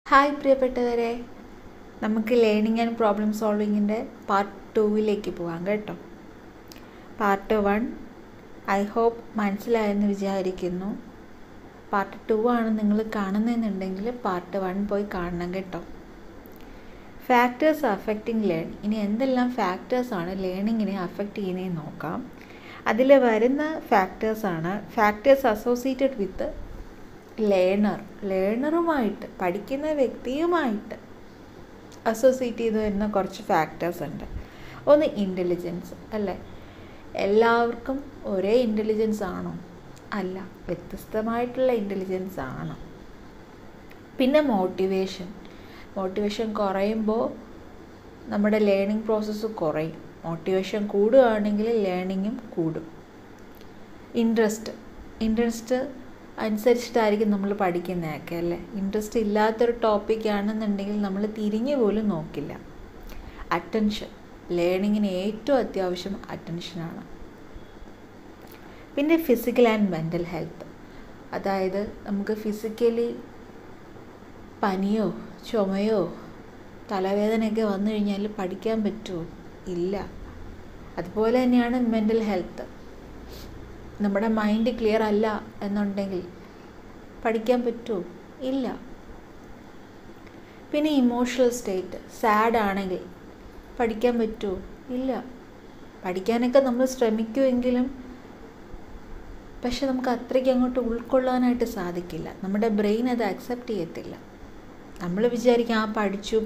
Hi പ്രിയപ്പെട്ടവരെ, നമുക്ക് learning and problem സോൾവിങ്ങിൻ്റെ part 2 പോകാം കേട്ടോ. പാർട്ട് 1 ഐ ഹോപ്പ് മനസ്സിലായെന്ന് വിചാരിക്കുന്നു. പാർട്ട് 2 ആണ് നിങ്ങൾ കാണുന്നതെന്നുണ്ടെങ്കിൽ പാർട്ട് 1 പോയി കാണണം കേട്ടോ. Factors affecting learning. ഇനി എന്തെല്ലാം ഫാക്ടേഴ്സാണ് ലേണിങ്ങിനെ അഫക്റ്റ് ചെയ്യുന്നതെന്ന് നോക്കാം. അതിൽ വരുന്ന ഫാക്ടേഴ്സാണ് ഫാക്ടേഴ്സ് അസോസിയേറ്റഡ് വിത്ത് ലേണറുമായിട്ട്, പഠിക്കുന്ന വ്യക്തിയുമായിട്ട് അസോസിയേറ്റ് ചെയ്ത് വരുന്ന കുറച്ച് ഫാക്ടേഴ്സ് ഉണ്ട്. ഒന്ന് ഇൻ്റലിജൻസ്, അല്ലേ? എല്ലാവർക്കും ഒരേ ഇൻ്റലിജൻസ് ആണോ? അല്ല, വ്യത്യസ്തമായിട്ടുള്ള ഇൻ്റലിജൻസ് ആണ്. പിന്നെ മോട്ടിവേഷൻ കുറയുമ്പോൾ നമ്മുടെ ലേണിംഗ് പ്രോസസ്സ് കുറയും. മോട്ടിവേഷൻ കൂടുകയാണെങ്കിൽ ലേണിങ്ങും കൂടും. ഇൻട്രസ്റ്റ് അനുസരിച്ചിട്ടായിരിക്കും നമ്മൾ പഠിക്കുന്നതൊക്കെ, അല്ലേ? ഇൻട്രസ്റ്റ് ഇല്ലാത്തൊരു ടോപ്പിക്കാണെന്നുണ്ടെങ്കിൽ നമ്മൾ തിരിഞ്ഞു പോലും നോക്കില്ല. അറ്റൻഷൻ, ലേണിങ്ങിന് ഏറ്റവും അത്യാവശ്യം അറ്റൻഷനാണ്. പിന്നെ ഫിസിക്കൽ ആൻഡ് മെൻ്റൽ ഹെൽത്ത്, അതായത് നമുക്ക് ഫിസിക്കലി പനിയോ ചുമയോ തലവേദനയൊക്കെ വന്നു കഴിഞ്ഞാൽ പഠിക്കാൻ പറ്റുമോ? ഇല്ല. അതുപോലെ തന്നെയാണ് മെൻ്റൽ ഹെൽത്ത്. നമ്മുടെ മൈൻഡ് ക്ലിയർ അല്ല എന്നുണ്ടെങ്കിൽ പഠിക്കാൻ പറ്റുമോ? ഇല്ല. പിന്നെ ഇമോഷണൽ സ്റ്റേറ്റ്, സാഡ് ആണെങ്കിൽ പഠിക്കാൻ പറ്റുമോ? ഇല്ല. പഠിക്കാനൊക്കെ നമ്മൾ ശ്രമിക്കുമെങ്കിലും പക്ഷെ നമുക്ക് അത്രയ്ക്ക് അങ്ങോട്ട് ഉൾക്കൊള്ളാനായിട്ട് സാധിക്കില്ല. നമ്മുടെ ബ്രെയിൻ അത് അക്സെപ്റ്റ് ചെയ്യത്തില്ല. നമ്മൾ വിചാരിക്കും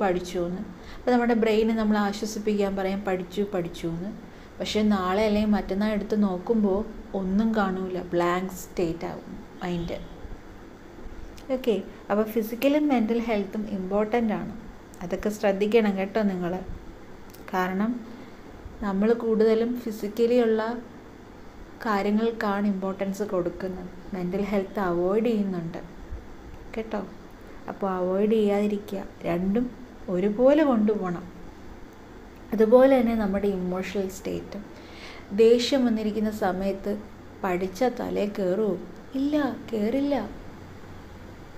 പഠിച്ചു എന്ന്. അപ്പോൾ നമ്മുടെ ബ്രെയിനെ നമ്മൾ ആശ്വസിപ്പിക്കാൻ പറയാം പഠിച്ചു എന്ന്. പക്ഷെ നാളെ അല്ലെങ്കിൽ മറ്റന്നാൾ എടുത്ത് നോക്കുമ്പോൾ ഒന്നും കാണൂല, ബ്ലാങ്ക് സ്റ്റേറ്റ് ആവും മൈൻഡ്. ഓക്കെ, അപ്പോൾ ഫിസിക്കലും മെൻ്റൽ ഹെൽത്തും ഇമ്പോർട്ടൻ്റ് ആണ്. അതൊക്കെ ശ്രദ്ധിക്കണം കേട്ടോ നിങ്ങൾ. കാരണം നമ്മൾ കൂടുതലും ഫിസിക്കലി ഉള്ള കാര്യങ്ങൾക്കാണ് ഇമ്പോർട്ടൻസ് കൊടുക്കുന്നത്. മെൻ്റൽ ഹെൽത്ത് അവോയ്ഡ് ചെയ്യുന്നുണ്ട് കേട്ടോ. അപ്പോൾ അവോയ്ഡ് ചെയ്യാതിരിക്കുക. രണ്ടും ഒരുപോലെ കൊണ്ടുപോകണം. അതുപോലെ തന്നെ നമ്മുടെ ഇമോഷണൽ സ്റ്റേറ്റും. ദേഷ്യം വന്നിരിക്കുന്ന സമയത്ത് പഠിച്ച തലേ കയറുമോ? ഇല്ല, കയറില്ല.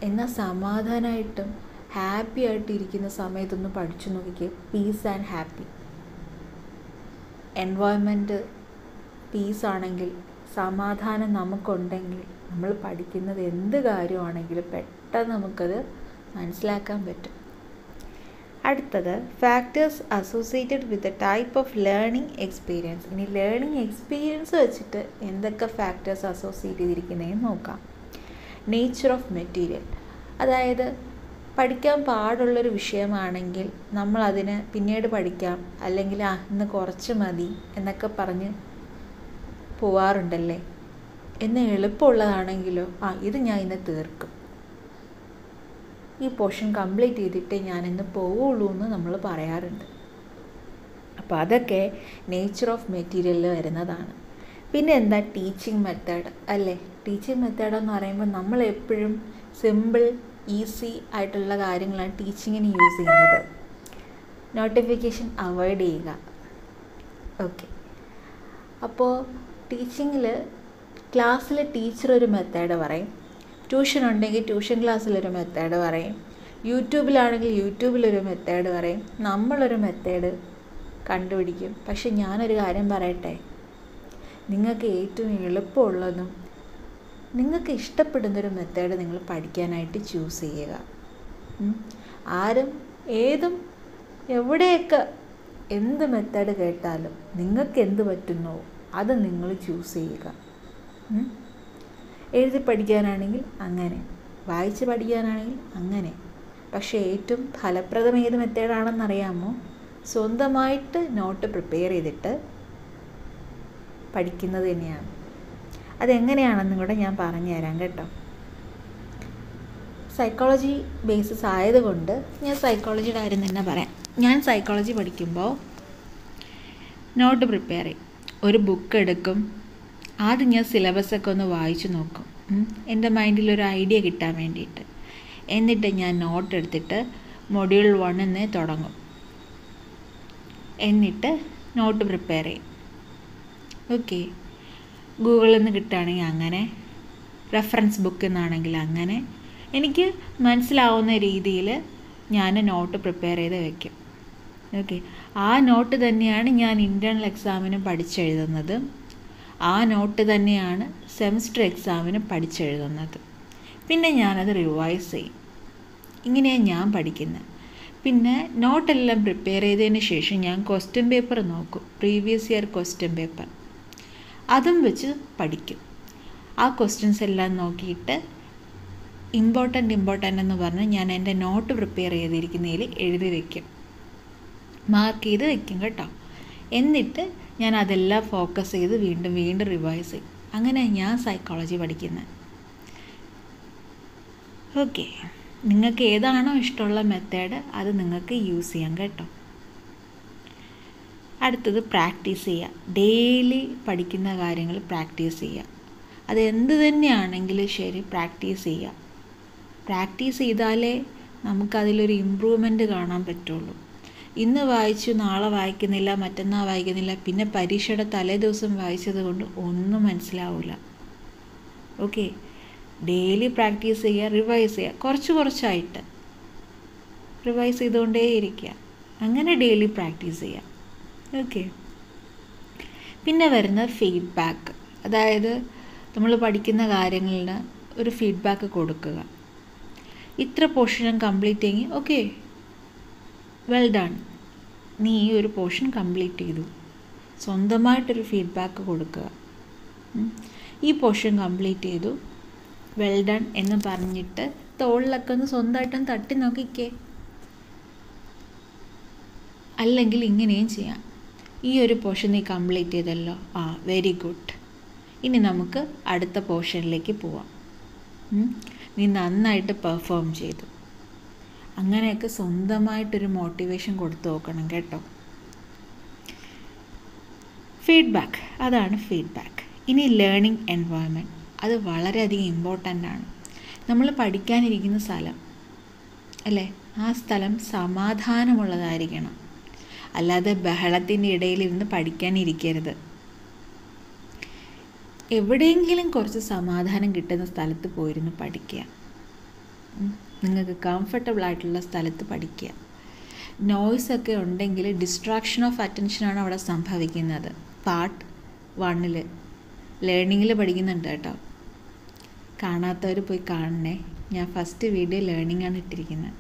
എന്നാൽ സമാധാനമായിട്ടും ഹാപ്പി ആയിട്ടിരിക്കുന്ന സമയത്തൊന്ന് പഠിച്ചു നോക്കിക്കേ. Piece and happy. എൻവയോൺമെൻറ്റ് പീസാണെങ്കിൽ, സമാധാനം നമുക്കുണ്ടെങ്കിൽ നമ്മൾ പഠിക്കുന്നത് എന്ത് കാര്യമാണെങ്കിലും പെട്ടെന്ന് നമുക്കത് മനസ്സിലാക്കാൻ പറ്റും. അടുത്തത് factors associated with a type of learning experience. ഇനി ലേണിംഗ് എക്സ്പീരിയൻസ് വെച്ചിട്ട് എന്തൊക്കെ ഫാക്ടേഴ്സ് അസോസിയേറ്റ് ചെയ്തിരിക്കുന്നതെന്ന് നോക്കാം. നേച്ചർ ഓഫ് മെറ്റീരിയൽ, അതായത് പഠിക്കാൻ പാടുള്ളൊരു വിഷയമാണെങ്കിൽ നമ്മളതിന് പിന്നീട് പഠിക്കാം, അല്ലെങ്കിൽ ഇന്ന് കുറച്ച് മതി എന്നൊക്കെ പറഞ്ഞ് പോവാറുണ്ടല്ലേ. എന്ന് എളുപ്പമുള്ളതാണെങ്കിലോ ഇത് ഞാൻ ഇന്ന് തീർക്കും, ഈ പോർഷൻ കംപ്ലീറ്റ് ചെയ്തിട്ടേ ഞാനിന്ന് പോവുള്ളൂ എന്ന് നമ്മൾ പറയാറുണ്ട്. അപ്പോൾ അതൊക്കെ നേച്ചർ ഓഫ് മെറ്റീരിയലിൽ വരുന്നതാണ്. പിന്നെ എന്താ ടീച്ചിങ് മെത്തേഡ്, അല്ലേ? ടീച്ചിങ് മെത്തേഡ് എന്ന് പറയുമ്പോൾ നമ്മൾ എപ്പോഴും സിമ്പിൾ ഈസി ആയിട്ടുള്ള കാര്യങ്ങളാണ് ടീച്ചിങ്ങിന് യൂസ് ചെയ്യുന്നത്. നോട്ടിഫിക്കേഷൻ അവോയ്ഡ് ചെയ്യുക. ഓക്കെ, അപ്പോൾ ടീച്ചിങ്ങിൽ ക്ലാസ്സിൽ ടീച്ചർ ഒരു മെത്തേഡ് പറയും, ട്യൂഷൻ ഉണ്ടെങ്കിൽ ട്യൂഷൻ ക്ലാസ്സിലൊരു മെത്തേഡ് പറയും, യൂട്യൂബിലാണെങ്കിൽ യൂട്യൂബിലൊരു മെത്തേഡ് പറയും, നമ്മളൊരു മെത്തേഡ് കണ്ടുപിടിക്കും. പക്ഷെ ഞാനൊരു കാര്യം പറയട്ടെ, നിങ്ങൾക്ക് ഏറ്റവും എളുപ്പമുള്ളതും നിങ്ങൾക്ക് ഇഷ്ടപ്പെടുന്നൊരു മെത്തേഡ് നിങ്ങൾ പഠിക്കാനായിട്ട് ചൂസ് ചെയ്യുക. എവിടെയൊക്കെ എന്ത് മെത്തേഡ് കേട്ടാലും നിങ്ങൾക്ക് എന്ത് പറ്റുന്നോ അത് നിങ്ങൾ ചൂസ് ചെയ്യുക. എഴുതി പഠിക്കാനാണെങ്കിൽ അങ്ങനെ, വായിച്ച് പഠിക്കാനാണെങ്കിൽ അങ്ങനെ. പക്ഷേ ഏറ്റവും ഫലപ്രദം ഏത് മെത്തേഡാണെന്നറിയാമോ? സ്വന്തമായിട്ട് നോട്ട് പ്രിപ്പയർ ചെയ്തിട്ട് പഠിക്കുന്നത് തന്നെയാണ്. അതെങ്ങനെയാണെന്നും കൂടെ ഞാൻ പറഞ്ഞു തരാം കേട്ടോ. സൈക്കോളജി ബേസിസ് ആയതുകൊണ്ട് ഞാൻ സൈക്കോളജിയുടെ കാര്യം തന്നെ പറയാം. ഞാൻ സൈക്കോളജി പഠിക്കുമ്പോൾ നോട്ട് പ്രിപ്പയർ ചെയ്യും. ഒരു ബുക്ക് എടുക്കും, ആദ്യം ഞാൻ സിലബസൊക്കെ ഒന്ന് വായിച്ചു നോക്കും, എൻ്റെ മൈൻഡിലൊരു ഐഡിയ കിട്ടാൻ വേണ്ടിയിട്ട്. എന്നിട്ട് ഞാൻ നോട്ട് എടുത്തിട്ട് മൊഡ്യൂൾ 1 തുടങ്ങും. എന്നിട്ട് നോട്ട് പ്രിപ്പയർ ചെയ്യും. ഓക്കെ, ഗൂഗിളിൽ നിന്ന് കിട്ടുകയാണെങ്കിൽ അങ്ങനെ, റെഫറൻസ് ബുക്കിൽ നിന്നാണെങ്കിൽ അങ്ങനെ, എനിക്ക് മനസ്സിലാവുന്ന രീതിയിൽ ഞാൻ നോട്ട് പ്രിപ്പയർ ചെയ്ത് വയ്ക്കും. ഓക്കെ, ആ നോട്ട് തന്നെയാണ് ഞാൻ ഇൻറ്റേർണൽ എക്സാമിന് പഠിച്ചെഴുതുന്നത്. ആ നോട്ട് തന്നെയാണ് സെമസ്റ്റർ എക്സാമിന് പഠിച്ചെഴുതുന്നത്. പിന്നെ ഞാനത് റിവൈസ് ചെയ്യും. ഇങ്ങനെയാണ് ഞാൻ പഠിക്കുന്നത്. പിന്നെ നോട്ടെല്ലാം പ്രിപ്പയർ ചെയ്തതിന് ശേഷം ഞാൻ ക്വസ്റ്റ്യൻ പേപ്പർ നോക്കും, പ്രീവിയസ് ഇയർ ക്വസ്റ്റ്യൻ പേപ്പർ. അതും വെച്ച് പഠിക്കും. ആ ക്വസ്റ്റ്യൻസ് എല്ലാം നോക്കിയിട്ട് ഇമ്പോർട്ടൻ്റ് എന്ന് പറഞ്ഞ് ഞാൻ എൻ്റെ നോട്ട് പ്രിപ്പയർ ചെയ്തിരിക്കുന്നതിൽ എഴുതി വയ്ക്കും, മാർക്ക് ചെയ്ത് വയ്ക്കും കേട്ടോ. എന്നിട്ട് ഞാൻ അതെല്ലാം ഫോക്കസ് ചെയ്ത് വീണ്ടും റിവൈസ് ചെയ്യും. അങ്ങനെ ഞാൻ സൈക്കോളജി പഠിക്കുന്നത്. ഓക്കെ, നിങ്ങൾക്ക് ഏതാണോ ഇഷ്ടമുള്ള മെത്തേഡ് അത് നിങ്ങൾക്ക് യൂസ് ചെയ്യാം കേട്ടോ. അടുത്തത് പ്രാക്ടീസ് ചെയ്യുക. ഡെയിലി പഠിക്കുന്ന കാര്യങ്ങൾ പ്രാക്ടീസ് ചെയ്യുക. അത് എന്ത് തന്നെയാണെങ്കിലും ശരി, പ്രാക്ടീസ് ചെയ്യുക. പ്രാക്ടീസ് ചെയ്താലേ നമുക്കതിലൊരു ഇമ്പ്രൂവ്മെൻറ്റ് കാണാൻ പറ്റുള്ളൂ. ഇന്ന് വായിച്ചു, നാളെ വായിക്കുന്നില്ല, മറ്റന്നാൾ വായിക്കുന്നില്ല, പിന്നെ പരീക്ഷയുടെ തലേ ദിവസം വായിച്ചത് കൊണ്ട് ഒന്നും മനസ്സിലാവില്ല. ഓക്കെ, ഡെയിലി പ്രാക്ടീസ് ചെയ്യുക, റിവൈസ് ചെയ്യുക. കുറച്ചായിട്ട് റിവൈസ് ചെയ്തുകൊണ്ടേയിരിക്കുക. അങ്ങനെ ഡെയിലി പ്രാക്ടീസ് ചെയ്യുക. ഓക്കെ, പിന്നെ വരുന്ന ഫീഡ്ബാക്ക്. അതായത് നമ്മൾ പഠിക്കുന്ന കാര്യങ്ങളിന് ഒരു ഫീഡ്ബാക്ക് കൊടുക്കുക. ഇത്ര പോർഷൻ കംപ്ലീറ്റ് ചെയ്യും, ഓക്കെ വെൽ ഡൺ, നീ ഈ ഒരു പോർഷൻ കംപ്ലീറ്റ് ചെയ്തു. സ്വന്തമായിട്ടൊരു ഫീഡ്ബാക്ക് കൊടുക്കുക. ഈ പോർഷൻ കംപ്ലീറ്റ് ചെയ്തു, വെൽ ഡൺ എന്ന് പറഞ്ഞിട്ട് തോളിലൊക്കെ ഒന്ന് സ്വന്തമായിട്ടും തട്ടി നോക്കിക്കേ. അല്ലെങ്കിൽ ഇങ്ങനെയും ചെയ്യാം, ഈ ഒരു പോർഷൻ നീ കംപ്ലീറ്റ് ചെയ്തല്ലോ, വെരി ഗുഡ്, ഇനി നമുക്ക് അടുത്ത പോർഷനിലേക്ക് പോവാം, നീ നന്നായിട്ട് പെർഫോം ചെയ്തു. അങ്ങനെയൊക്കെ സ്വന്തമായിട്ടൊരു മോട്ടിവേഷൻ കൊടുത്തു നോക്കണം കേട്ടോ. ഫീഡ്ബാക്ക്, അതാണ് ഫീഡ്ബാക്ക്. ഇനി ലേണിംഗ് എൻവയോൺമെൻറ്റ്, അത് വളരെയധികം ഇമ്പോർട്ടൻ്റ് ആണ്. നമ്മൾ പഠിക്കാനിരിക്കുന്ന സ്ഥലം അല്ലേ, ആ സ്ഥലം സമാധാനമുള്ളതായിരിക്കണം. അല്ലാതെ ബഹളത്തിൻ്റെ ഇടയിലിരുന്ന് പഠിക്കാനിരിക്കരുത്. എവിടെയെങ്കിലും കുറച്ച് സമാധാനം കിട്ടുന്ന സ്ഥലത്ത് പോയിരുന്ന് പഠിക്കുക. നിങ്ങൾക്ക് കംഫർട്ടബിൾ ആയിട്ടുള്ള സ്ഥലത്ത് പഠിക്കുക. നോയ്സൊക്കെ ഉണ്ടെങ്കിൽ ഡിസ്ട്രാക്ഷൻ ഓഫ് അറ്റൻഷനാണ് അവിടെ സംഭവിക്കുന്നത്. പാർട്ട് 1 ലേണിങ്ങിൽ പഠിക്കുന്നുണ്ട് കേട്ടോ. കാണാത്തവർ പോയി കാണണേ. ഞാൻ ഫസ്റ്റ് വീഡിയോ ലേണിംഗ് ആണ് ഇട്ടിരിക്കുന്നത്.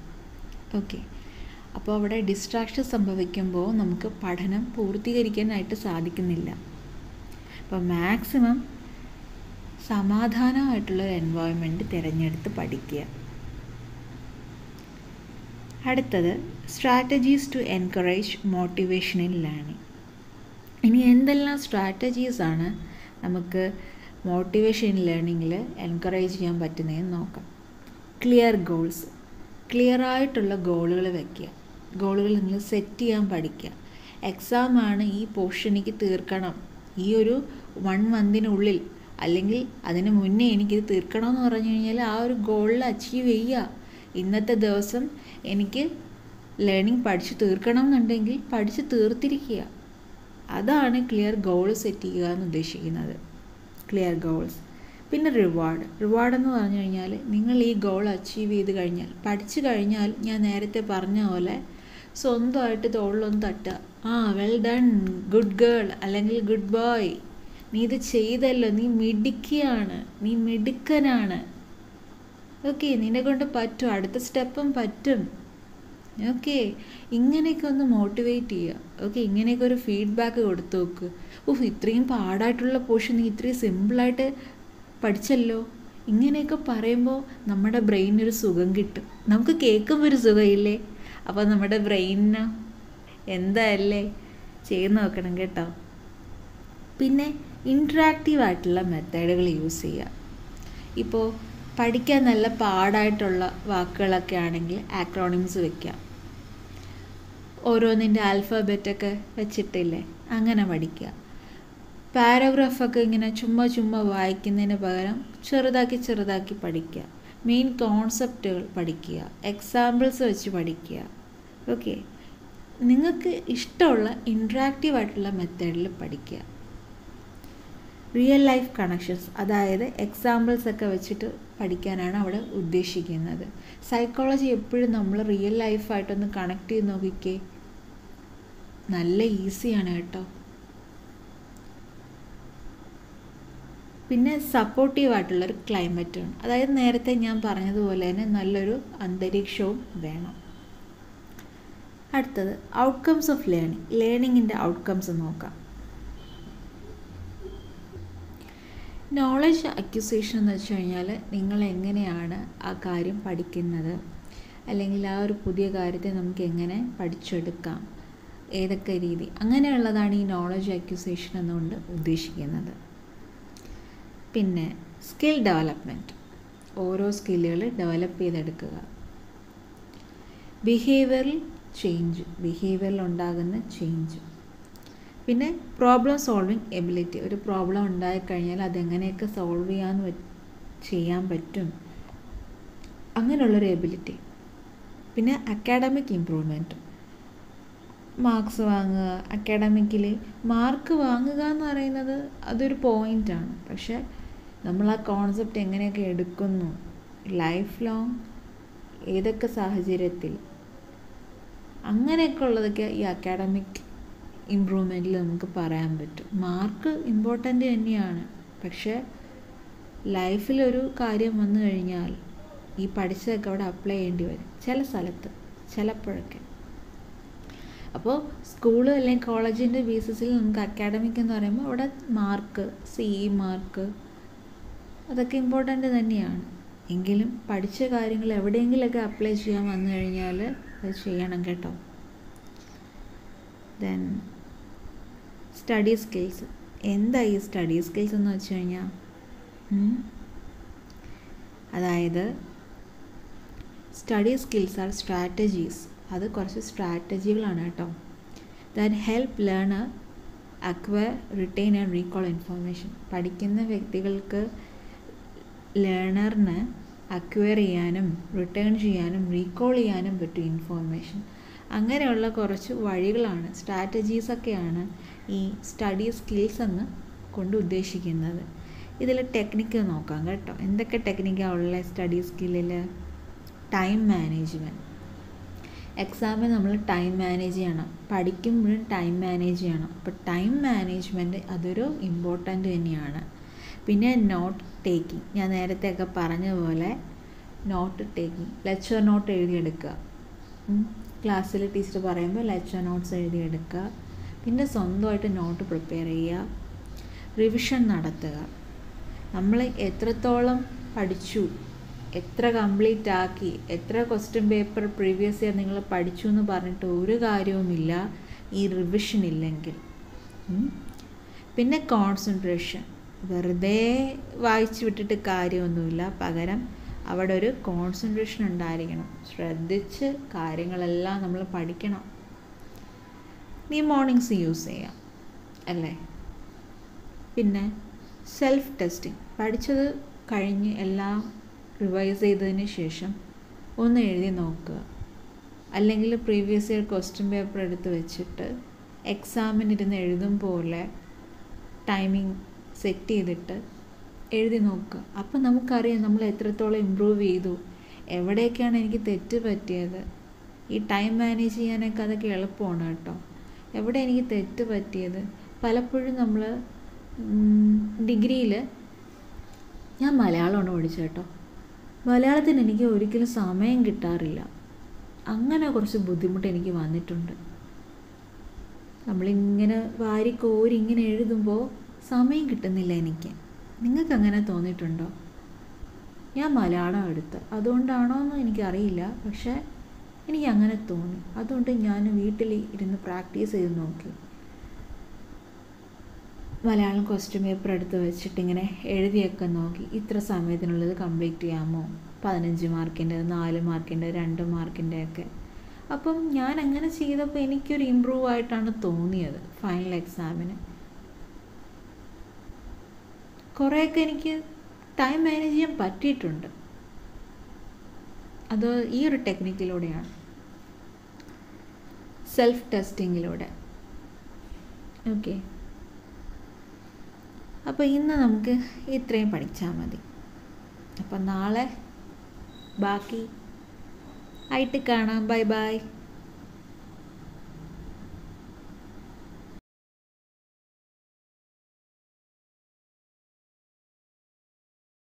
ഓക്കെ, അപ്പോൾ അവിടെ ഡിസ്ട്രാക്ഷൻ സംഭവിക്കുമ്പോൾ നമുക്ക് പഠനം പൂർത്തീകരിക്കാനായിട്ട് സാധിക്കുന്നില്ല. അപ്പോൾ മാക്സിമം സമാധാനമായിട്ടുള്ളൊരു എൻവയോൺമെൻറ്റ് തിരഞ്ഞെടുത്ത് പഠിക്കുക. അടുത്തത് strategies to encourage motivation in learning. ഇനി എന്തെല്ലാം സ്ട്രാറ്റജീസാണ് നമുക്ക് മോട്ടിവേഷൻ ഇൻ ലേണിങ്ങിൽ എൻകറേജ് ചെയ്യാൻ പറ്റുന്നതെന്ന് നോക്കാം. ക്ലിയർ ഗോൾസ്, ക്ലിയറായിട്ടുള്ള ഗോളുകൾ വയ്ക്കുക. ഗോളുകൾ നിങ്ങൾ സെറ്റ് ചെയ്യാൻ പഠിക്കുക. എക്സാമാണ്, ഈ പോർഷൻ എനിക്ക് തീർക്കണം, ഈ ഒരു 1 മന്തിനുള്ളിൽ അല്ലെങ്കിൽ അതിന് മുന്നേ എനിക്കിത് തീർക്കണമെന്ന് പറഞ്ഞു കഴിഞ്ഞാൽ ആ ഒരു ഗോളിൽ അച്ചീവ് ചെയ്യുക. ഇന്നത്തെ ദിവസം എനിക്ക് ലേണിംഗ് പഠിച്ച് തീർക്കണം എന്നുണ്ടെങ്കിൽ പഠിച്ച് തീർത്തിരിക്കുക. അതാണ് ക്ലിയർ ഗോൾ സെറ്റ് ചെയ്യുക എന്ന് ഉദ്ദേശിക്കുന്നത്. Clear goals. പിന്നെ റിവാർഡ് എന്ന് പറഞ്ഞു കഴിഞ്ഞാൽ നിങ്ങൾ ഈ ഗോൾ അച്ചീവ് ചെയ്ത് കഴിഞ്ഞാൽ, പഠിച്ചു കഴിഞ്ഞാൽ ഞാൻ നേരത്തെ പറഞ്ഞ പോലെ സ്വന്തമായിട്ട് തോളിലൊന്ന് തട്ടുക. വെൽ ഡൺ, ഗുഡ് ഗേൾ അല്ലെങ്കിൽ ഗുഡ് ബോയ്, നീ ഇത് ചെയ്തല്ലോ, നീ മിടുക്കിയാണ്, നീ മിടുക്കനാണ്, ഓക്കെ നിന്നെ കൊണ്ട് പറ്റും, അടുത്ത സ്റ്റെപ്പും പറ്റും. ഓക്കെ, ഇങ്ങനെയൊക്കെ ഒന്ന് മോട്ടിവേറ്റ് ചെയ്യുക. ഓക്കെ, ഇങ്ങനെയൊക്കെ ഒരു ഫീഡ്ബാക്ക് കൊടുത്തു നോക്ക്. ഇത്രയും പാടായിട്ടുള്ള പോർഷൻ നീ ഇത്രയും സിമ്പിളായിട്ട് പഠിച്ചല്ലോ. ഇങ്ങനെയൊക്കെ പറയുമ്പോൾ നമ്മുടെ ബ്രെയിനൊരു സുഖം കിട്ടും. നമുക്ക് കേൾക്കുമ്പോൾ ഒരു സുഖമില്ലേ? അപ്പോൾ നമ്മുടെ ബ്രെയിനിന് എന്തായല്ലേ ചെയ്ത് നോക്കണം കേട്ടോ. പിന്നെ ഇൻട്രാക്റ്റീവ് ആയിട്ടുള്ള മെത്തേഡുകൾ യൂസ് ചെയ്യുക. ഇപ്പോൾ പഠിക്കാൻ നല്ല പാടായിട്ടുള്ള വാക്കുകളൊക്കെ ആണെങ്കിൽ ആക്രോണിംസ് വയ്ക്കാം. ഓരോന്നിൻ്റെ ആൽഫബറ്റൊക്കെ വെച്ചിട്ടില്ലേ, അങ്ങനെ പഠിക്കുക. പാരഗ്രാഫൊക്കെ ഇങ്ങനെ ചുമ്മാ വായിക്കുന്നതിന് പകരം ചെറുതാക്കി പഠിക്കുക. മെയിൻ കോൺസെപ്റ്റുകൾ പഠിക്കുക, എക്സാമ്പിൾസ് വെച്ച് പഠിക്കുക. ഓക്കെ, നിങ്ങൾക്ക് ഇഷ്ടമുള്ള ഇൻട്രാക്റ്റീവ് ആയിട്ടുള്ള മെത്തേഡിൽ പഠിക്കുക. റിയൽ ലൈഫ് കണക്ഷൻസ്, അതായത് എക്സാമ്പിൾസ് ഒക്കെ വെച്ചിട്ട് പഠിക്കാനാണ് അവിടെ ഉദ്ദേശിക്കുന്നത്. സൈക്കോളജി എപ്പോഴും നമ്മൾ റിയൽ ലൈഫായിട്ടൊന്ന് കണക്ട് ചെയ്ത് നോക്കിക്കേ, നല്ല ഈസിയാണ് കേട്ടോ. പിന്നെ സപ്പോർട്ടീവായിട്ടുള്ളൊരു ക്ലൈമറ്റാണ്, അതായത് നേരത്തെ ഞാൻ പറഞ്ഞതുപോലെ തന്നെ നല്ലൊരു അന്തരീക്ഷവും വേണം. അടുത്തത് ഔട്ട്കംസ് ഓഫ് ലേണിംഗ്. ലേണിങ്ങിൻ്റെ ഔട്ട്കംസ് നോക്കാം. നോളജ് അക്വിസിഷൻ എന്ന് വെച്ച് കഴിഞ്ഞാൽ നിങ്ങൾ എങ്ങനെയാണ് ആ കാര്യം പഠിക്കുന്നത്, അല്ലെങ്കിൽ ആ ഒരു പുതിയ കാര്യത്തെ നമുക്ക് എങ്ങനെ പഠിച്ചെടുക്കാം, ഏതൊക്കെ രീതി, അങ്ങനെയുള്ളതാണ് ഈ നോളജ് അക്വിസിഷൻ എന്നുകൊണ്ട് ഉദ്ദേശിക്കുന്നത്. പിന്നെ സ്കിൽ ഡെവലപ്മെൻറ്റ്, ഓരോ സ്കില്ലുകൾ ഡെവലപ്പ് ചെയ്തെടുക്കുക. ബിഹേവിയറൽ ചേഞ്ച്, ബിഹേവിയറിൽ ഉണ്ടാകുന്ന ചേഞ്ച്. പിന്നെ പ്രോബ്ലം സോൾവിങ് എബിലിറ്റി, ഒരു പ്രോബ്ലം ഉണ്ടായിക്കഴിഞ്ഞാൽ അതെങ്ങനെയൊക്കെ സോൾവ് ചെയ്യാൻ പറ്റും, അങ്ങനെയുള്ളൊരു എബിലിറ്റി. പിന്നെ അക്കാഡമിക് ഇമ്പ്രൂവ്മെൻറ്റ്, മാർക്സ് വാങ്ങുക. അക്കാഡമിക്കലി മാർക്ക് വാങ്ങുക എന്ന് പറയുന്നത് അതൊരു പോയിൻ്റാണ്, പക്ഷേ നമ്മൾ ആ കോൺസെപ്റ്റ് എങ്ങനെയൊക്കെ എടുക്കുന്നു, ലൈഫ് ലോങ് ഏതൊക്കെ സാഹചര്യത്തിൽ, അങ്ങനെയൊക്കെ ഉള്ളതൊക്കെ ഈ അക്കാഡമിക് ഇമ്പ്രൂവ്മെൻറ്റിൽ നമുക്ക് പറയാൻ പറ്റും. മാർക്ക് ഇമ്പോർട്ടൻ്റ് തന്നെയാണ്, പക്ഷേ ലൈഫിലൊരു കാര്യം വന്നു കഴിഞ്ഞാൽ ഈ പഠിച്ചതൊക്കെ അവിടെ അപ്ലൈ ചെയ്യേണ്ടി വരും ചില സ്ഥലത്ത്, ചിലപ്പോഴൊക്കെ. അപ്പോൾ സ്കൂള് അല്ലെങ്കിൽ കോളേജിൻ്റെ ബേസിസിൽ നമുക്ക് അക്കാഡമിക് എന്ന് പറയുമ്പോൾ അവിടെ മാർക്ക്, CE മാർക്ക്, അതൊക്കെ ഇമ്പോർട്ടൻ്റ് തന്നെയാണ്. എങ്കിലും പഠിച്ച കാര്യങ്ങൾ എവിടെയെങ്കിലുമൊക്കെ അപ്ലൈ ചെയ്യാൻ വന്നു കഴിഞ്ഞാൽ അത് ചെയ്യണം കേട്ടോ. Then study skills. എന്താ ഈ സ്റ്റഡി സ്കിൽസ് എന്ന് വെച്ച് കഴിഞ്ഞാൽ, അതായത് സ്റ്റഡി സ്കിൽസ് ആർ സ്ട്രാറ്റജീസ്, അത് കുറച്ച് സ്ട്രാറ്റജികളാണ് കേട്ടോ. That help learner acquire, retain and recall information. പഠിക്കുന്ന വ്യക്തികൾക്ക് ലേണറിന് അക്വയർ ചെയ്യാനും റിട്ടേൺ ചെയ്യാനും റീകോൾ ചെയ്യാനും പറ്റും ഇൻഫോർമേഷൻ. അങ്ങനെയുള്ള കുറച്ച് വഴികളാണ്, സ്ട്രാറ്റജീസൊക്കെയാണ് ഈ സ്റ്റഡി സ്കിൽസ് എന്ന് കൊണ്ട് ഉദ്ദേശിക്കുന്നത്. ഇതിൽ ടെക്നിക്ക് നോക്കാം കേട്ടോ. എന്തൊക്കെ ടെക്നിക്കാണ് ഉള്ളത് സ്റ്റഡി സ്കില്ലിൽ? Time management. എക്സാമിന് നമ്മൾ ടൈം മാനേജ് ചെയ്യണം, പഠിക്കുമ്പോഴും ടൈം മാനേജ് ചെയ്യണം. അപ്പോൾ ടൈം മാനേജ്മെൻറ്റ് അതൊരു ഇമ്പോർട്ടൻ്റ് തന്നെയാണ്. പിന്നെ നോട്ട് ടേക്കിംഗ്, ഞാൻ നേരത്തെ ഒക്കെ പറഞ്ഞ പോലെ നോട്ട് ടേക്കിംഗ്, ലെക്ചർ നോട്ട് എഴുതിയെടുക്കുക. ക്ലാസ്സിൽ ടീച്ചർ പറയുമ്പോൾ ലെക്ചർ നോട്ട്സ് എഴുതിയെടുക്കുക. പിന്നെ സ്വന്തമായിട്ട് നോട്ട് പ്രിപ്പയർ ചെയ്യുക, റിവിഷൻ നടത്തുക. നമ്മൾ എത്രത്തോളം പഠിച്ചു, എത്ര കംപ്ലീറ്റ് ആക്കി, എത്ര ക്വസ്റ്റ്യൻ പേപ്പർ പ്രീവിയസ് ഇയർ നിങ്ങൾ പഠിച്ചു എന്ന് പറഞ്ഞിട്ട് ഒരു കാര്യവുമില്ല ഈ റിവിഷൻ ഇല്ലെങ്കിൽ. പിന്നെ കോൺസെൻട്രേഷൻ, വെറുതെ വായിച്ചു വിട്ടിട്ട് കാര്യമൊന്നുമില്ല, പകരം അവിടെ ഒരു കോൺസെൻട്രേഷൻ ഉണ്ടായിരിക്കണം, ശ്രദ്ധിച്ച് കാര്യങ്ങളെല്ലാം നമ്മൾ പഠിക്കണം. നീ മോർണിംഗ്സ് യൂസ് ചെയ്യാം അല്ലേ. പിന്നെ സെൽഫ് ടെസ്റ്റിംഗ്, പഠിച്ചത് കഴിഞ്ഞ് എല്ലാം റിവൈസ് ചെയ്തതിന് ശേഷം ഒന്ന് എഴുതി നോക്കുക, അല്ലെങ്കിൽ പ്രീവിയസ് ഇയർ ക്വസ്റ്റ്യൻ പേപ്പർ എടുത്ത് വെച്ചിട്ട് എക്സാമിനിരുന്ന് എഴുതും പോലെ ടൈമിംഗ് സെറ്റ് ചെയ്തിട്ട് എഴുതി നോക്കുക. അപ്പം നമുക്കറിയാം നമ്മൾ എത്രത്തോളം ഇമ്പ്രൂവ് ചെയ്തു, എവിടെയൊക്കെയാണ് എനിക്ക് തെറ്റ് പറ്റിയത്. ഈ ടൈം മാനേജ് ചെയ്യാനൊക്കെ അതൊക്കെ എളുപ്പമാണ് കേട്ടോ. എവിടെ എനിക്ക് തെറ്റ് പറ്റിയത്, പലപ്പോഴും നമ്മൾ ഡിഗ്രിയിൽ ഞാൻ മലയാളമാണ് പഠിച്ചത് കേട്ടോ. മലയാളത്തിന് എനിക്ക് ഒരിക്കലും സമയം കിട്ടാറില്ല. അങ്ങനെ കുറച്ച് ബുദ്ധിമുട്ട് എനിക്ക് വന്നിട്ടുണ്ട്. നമ്മളിങ്ങനെ വാരിക്കോരി ഇങ്ങനെ എഴുതുമ്പോൾ സമയം കിട്ടുന്നില്ല എനിക്ക്. നിങ്ങൾക്ക് അങ്ങനെ തോന്നിയിട്ടുണ്ടോ? ഞാൻ മലയാളം എടുത്ത് അതുകൊണ്ടാണോ എന്ന് എനിക്കറിയില്ല, പക്ഷേ എനിക്ക് അങ്ങനെ തോന്നി. അതുകൊണ്ട് ഞാൻ വീട്ടിൽ ഇരുന്ന് പ്രാക്ടീസ് ചെയ്ത് നോക്കി. മലയാളം ക്വസ്റ്റ്യൻ പേപ്പർ എടുത്ത് വെച്ചിട്ട് ഇങ്ങനെ എഴുതിയൊക്കെ നോക്കി, ഇത്ര സമയത്തിനുള്ളത് കംപ്ലീറ്റ് ചെയ്യാമോ, 15 മാർക്കിൻ്റെ, 4 മാർക്കിൻ്റെ, 2 മാർക്കിൻ്റെ ഒക്കെ. അപ്പം ഞാൻ അങ്ങനെ ചെയ്തപ്പോൾ എനിക്കൊരു ഇമ്പ്രൂവ് ആയിട്ടാണ് തോന്നിയത്. ഫൈനൽ എക്സാമിന് കുറേയൊക്കെ എനിക്ക് ടൈം മാനേജ് ചെയ്യാൻ പറ്റിയിട്ടുണ്ട്. അത് ഈ ഒരു ടെക്നിക്കിലൂടെയാണ്, സെൽഫ് ടെസ്റ്റിങ്ങിലൂടെ. ഓക്കെ, അപ്പോൾ ഇന്ന് നമുക്ക് ഇത്രയും പഠിച്ചാൽ മതി. അപ്പം നാളെ ബാക്കി ആയിട്ട് കാണാം. Bye bye.